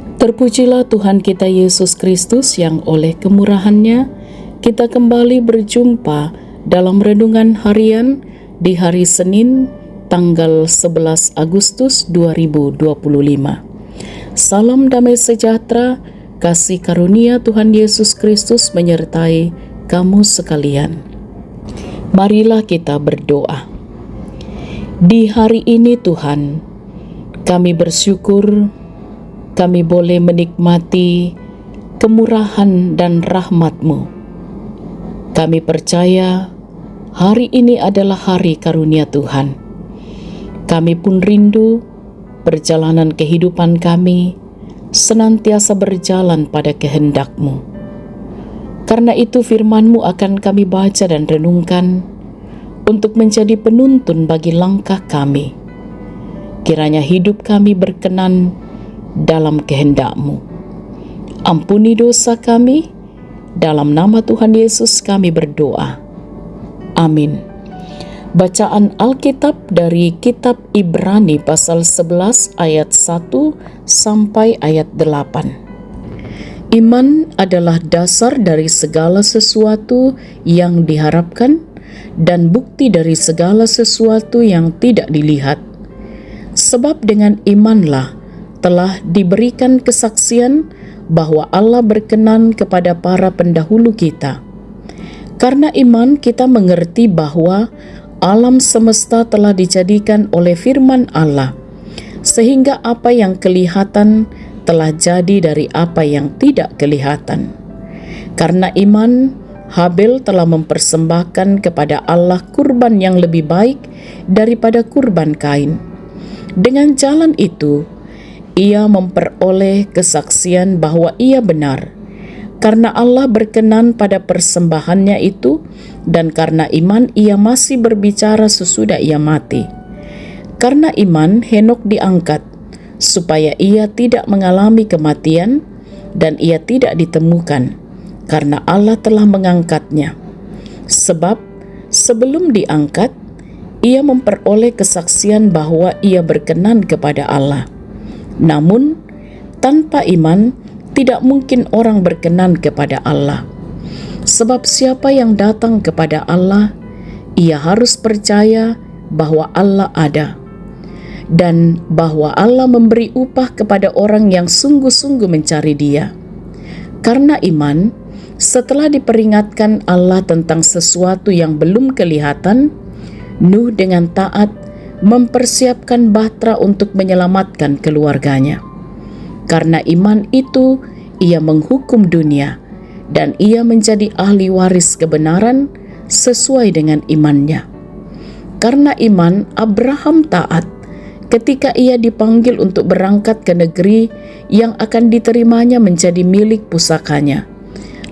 Terpujilah Tuhan kita Yesus Kristus yang oleh kemurahan-Nya kita kembali berjumpa dalam renungan harian di hari Senin tanggal 11 Agustus 2025. Salam damai sejahtera, kasih karunia Tuhan Yesus Kristus menyertai kamu sekalian. Marilah kita berdoa. Di hari ini Tuhan, kami bersyukur kami boleh menikmati kemurahan dan rahmat-Mu. Kami percaya hari ini adalah hari karunia Tuhan. Kami pun rindu perjalanan kehidupan kami senantiasa berjalan pada kehendak-Mu. Karena itu firman-Mu akan kami baca dan renungkan untuk menjadi penuntun bagi langkah kami. Kiranya hidup kami berkenan dalam kehendak-Mu. Ampuni dosa kami, dalam nama Tuhan Yesus kami berdoa. Amin. Bacaan Alkitab dari kitab Ibrani pasal 11 ayat 1 sampai ayat 8. Iman adalah dasar dari segala sesuatu yang diharapkan dan bukti dari segala sesuatu yang tidak dilihat. Sebab dengan imanlah telah diberikan kesaksian bahwa Allah berkenan kepada para pendahulu kita. Karena iman kita mengerti bahwa alam semesta telah dijadikan oleh firman Allah, sehingga apa yang kelihatan telah jadi dari apa yang tidak kelihatan. Karena iman, Habel telah mempersembahkan kepada Allah kurban yang lebih baik daripada kurban Kain. Dengan jalan itu, ia memperoleh kesaksian bahwa ia benar, karena Allah berkenan pada persembahannya itu, dan karena iman ia masih berbicara sesudah ia mati. Karena iman Henok diangkat, supaya ia tidak mengalami kematian, dan ia tidak ditemukan, karena Allah telah mengangkatnya. Sebab sebelum diangkat, ia memperoleh kesaksian bahwa ia berkenan kepada Allah. Namun, tanpa iman, tidak mungkin orang berkenan kepada Allah. Sebab siapa yang datang kepada Allah, ia harus percaya bahwa Allah ada, dan bahwa Allah memberi upah kepada orang yang sungguh-sungguh mencari Dia. Karena iman, setelah diperingatkan Allah tentang sesuatu yang belum kelihatan, Nuh dengan taat mempersiapkan bahtera untuk menyelamatkan keluarganya. Karena iman itu, ia menghukum dunia, dan ia menjadi ahli waris kebenaran sesuai dengan imannya. Karena iman, Abraham taat ketika ia dipanggil untuk berangkat ke negeri yang akan diterimanya menjadi milik pusakanya.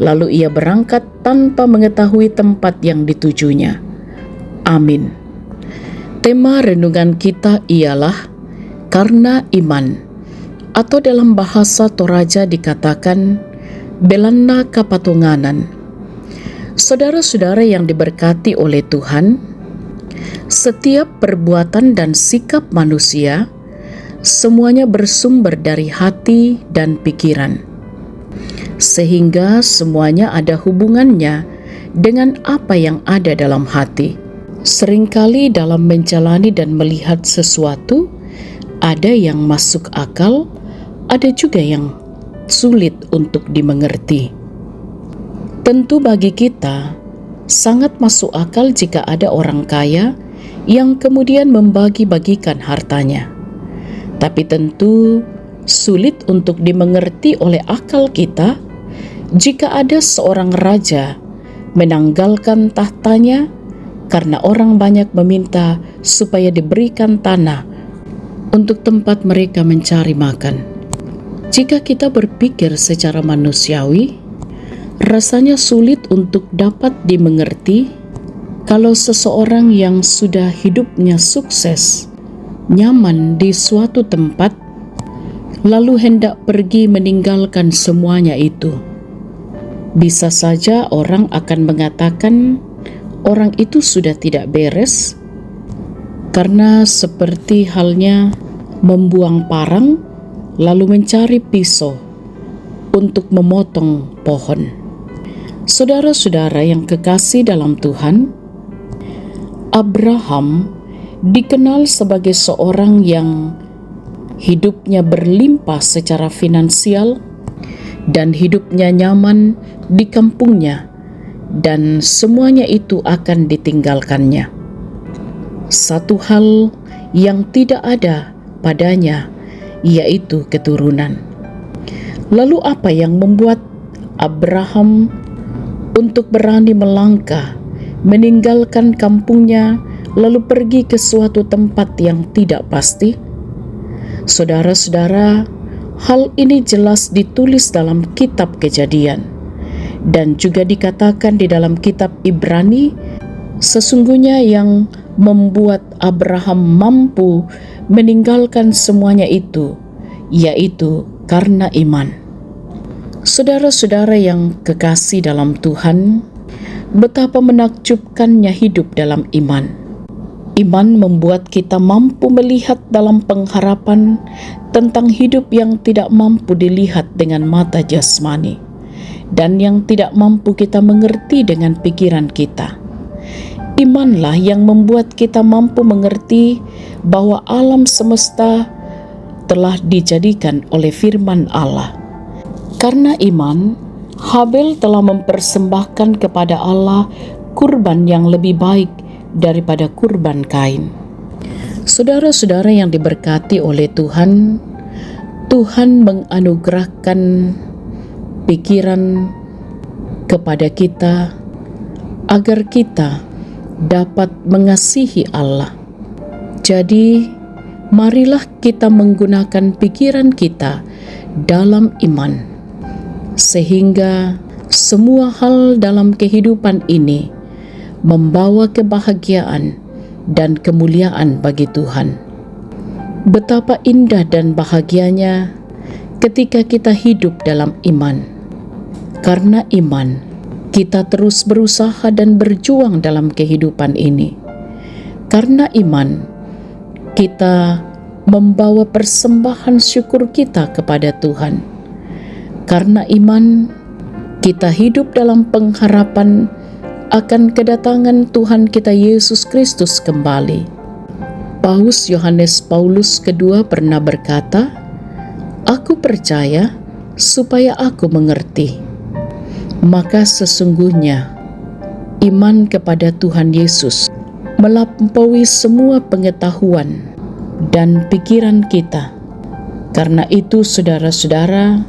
Lalu ia berangkat tanpa mengetahui tempat yang ditujunya. Amin. Tema renungan kita ialah karena iman, atau dalam bahasa Toraja dikatakan belanna kapatunganan. Saudara-saudara yang diberkati oleh Tuhan, setiap perbuatan dan sikap manusia semuanya bersumber dari hati dan pikiran, sehingga semuanya ada hubungannya dengan apa yang ada dalam hati. Seringkali dalam menjalani dan melihat sesuatu, ada yang masuk akal, ada juga yang sulit untuk dimengerti. Tentu bagi kita, sangat masuk akal jika ada orang kaya yang kemudian membagi-bagikan hartanya. Tapi tentu sulit untuk dimengerti oleh akal kita jika ada seorang raja menanggalkan tahtanya karena orang banyak meminta supaya diberikan tanah untuk tempat mereka mencari makan. Jika kita berpikir secara manusiawi, rasanya sulit untuk dapat dimengerti kalau seseorang yang sudah hidupnya sukses, nyaman di suatu tempat, lalu hendak pergi meninggalkan semuanya itu. Bisa saja orang akan mengatakan orang itu sudah tidak beres, karena seperti halnya membuang parang lalu mencari pisau untuk memotong pohon. Saudara-saudara yang kekasih dalam Tuhan, Abraham dikenal sebagai seorang yang hidupnya berlimpah secara finansial dan hidupnya nyaman di kampungnya, dan semuanya itu akan ditinggalkannya. Satu hal yang tidak ada padanya yaitu keturunan. Lalu apa yang membuat Abraham untuk berani melangkah, meninggalkan kampungnya, lalu pergi ke suatu tempat yang tidak pasti? Saudara-saudara, hal ini jelas ditulis dalam kitab Kejadian dan juga dikatakan di dalam kitab Ibrani. Sesungguhnya yang membuat Abraham mampu meninggalkan semuanya itu, yaitu karena iman. Saudara-saudara yang kekasih dalam Tuhan, betapa menakjubkannya hidup dalam iman. Iman membuat kita mampu melihat dalam pengharapan tentang hidup yang tidak mampu dilihat dengan mata jasmani dan yang tidak mampu kita mengerti dengan pikiran kita. Imanlah yang membuat kita mampu mengerti bahwa alam semesta telah dijadikan oleh firman Allah. Karena iman, Habel telah mempersembahkan kepada Allah kurban yang lebih baik daripada kurban Kain. Saudara-saudara yang diberkati oleh Tuhan, Tuhan menganugerahkan pikiran kepada kita agar kita dapat mengasihi Allah. Jadi, marilah kita menggunakan pikiran kita dalam iman, sehingga semua hal dalam kehidupan ini membawa kebahagiaan dan kemuliaan bagi Tuhan. Betapa indah dan bahagianya ketika kita hidup dalam iman. Karena iman, kita terus berusaha dan berjuang dalam kehidupan ini. Karena iman, kita membawa persembahan syukur kita kepada Tuhan. Karena iman, kita hidup dalam pengharapan akan kedatangan Tuhan kita Yesus Kristus kembali. Paus Yohanes Paulus II pernah berkata, "Aku percaya supaya aku mengerti." Maka sesungguhnya iman kepada Tuhan Yesus melampaui semua pengetahuan dan pikiran kita. Karena itu, saudara-saudara,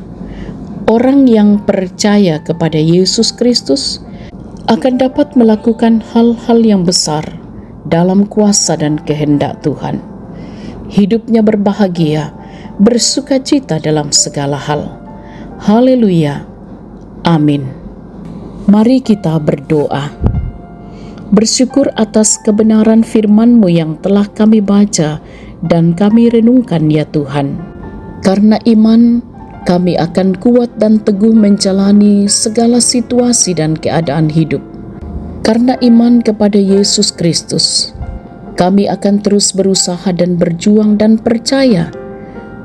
orang yang percaya kepada Yesus Kristus akan dapat melakukan hal-hal yang besar dalam kuasa dan kehendak Tuhan. Hidupnya berbahagia, bersukacita dalam segala hal. Haleluya. Amin. Mari kita berdoa. Bersyukur atas kebenaran firman-Mu yang telah kami baca dan kami renungkan, ya Tuhan. Karena iman, kami akan kuat dan teguh menjalani segala situasi dan keadaan hidup. Karena iman kepada Yesus Kristus, kami akan terus berusaha dan berjuang dan percaya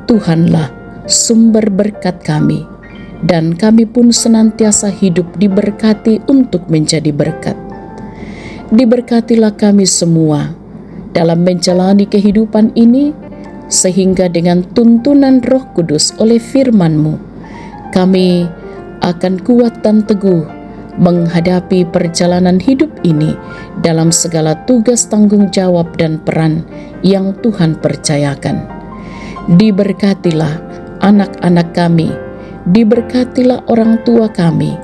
Tuhanlah sumber berkat kami, dan kami pun senantiasa hidup diberkati untuk menjadi berkat. Diberkatilah kami semua dalam menjalani kehidupan ini, sehingga dengan tuntunan Roh Kudus oleh firman-Mu, kami akan kuat dan teguh menghadapi perjalanan hidup ini dalam segala tugas tanggung jawab dan peran yang Tuhan percayakan. Diberkatilah anak-anak kami, diberkatilah orang tua kami,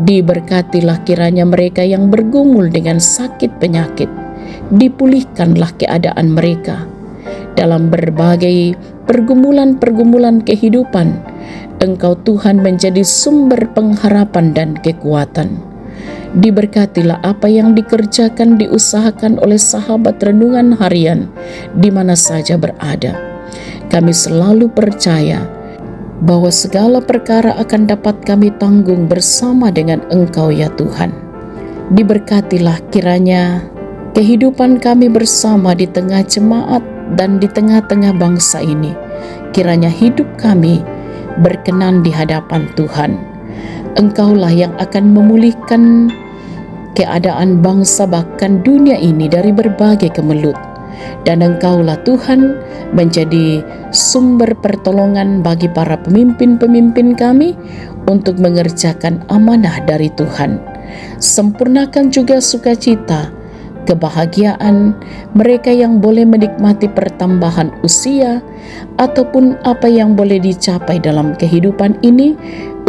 diberkatilah kiranya mereka yang bergumul dengan sakit penyakit, dipulihkanlah keadaan mereka. Dalam berbagai pergumulan-pergumulan kehidupan, Engkau Tuhan menjadi sumber pengharapan dan kekuatan. Diberkatilah apa yang dikerjakan, diusahakan oleh sahabat renungan harian di mana saja berada. Kami selalu percaya bahwa segala perkara akan dapat kami tanggung bersama dengan Engkau, ya Tuhan. Diberkatilah kiranya kehidupan kami bersama di tengah jemaat dan di tengah-tengah bangsa ini. kiranya hidup kami berkenan di hadapan Tuhan. Engkaulah yang akan memulihkan keadaan bangsa bahkan dunia ini dari berbagai kemelut. Dan Engkaulah Tuhan menjadi sumber pertolongan bagi para pemimpin-pemimpin kami untuk mengerjakan amanah dari Tuhan. Sempurnakan juga sukacita, kebahagiaan mereka yang boleh menikmati pertambahan usia ataupun apa yang boleh dicapai dalam kehidupan ini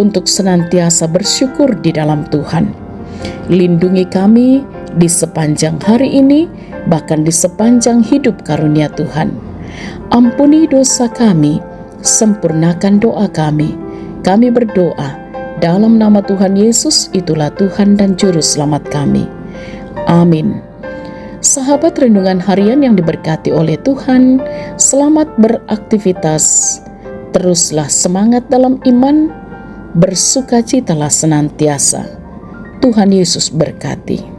untuk senantiasa bersyukur di dalam Tuhan. Lindungi kami di sepanjang hari ini, bahkan di sepanjang hidup karunia Tuhan. Ampuni dosa kami, sempurnakan doa kami. Kami berdoa dalam nama Tuhan Yesus, itulah Tuhan dan Juru Selamat kami. Amin. Sahabat renungan harian yang diberkati oleh Tuhan, selamat beraktivitas. Teruslah semangat dalam iman, bersukacitalah senantiasa. Tuhan Yesus berkati.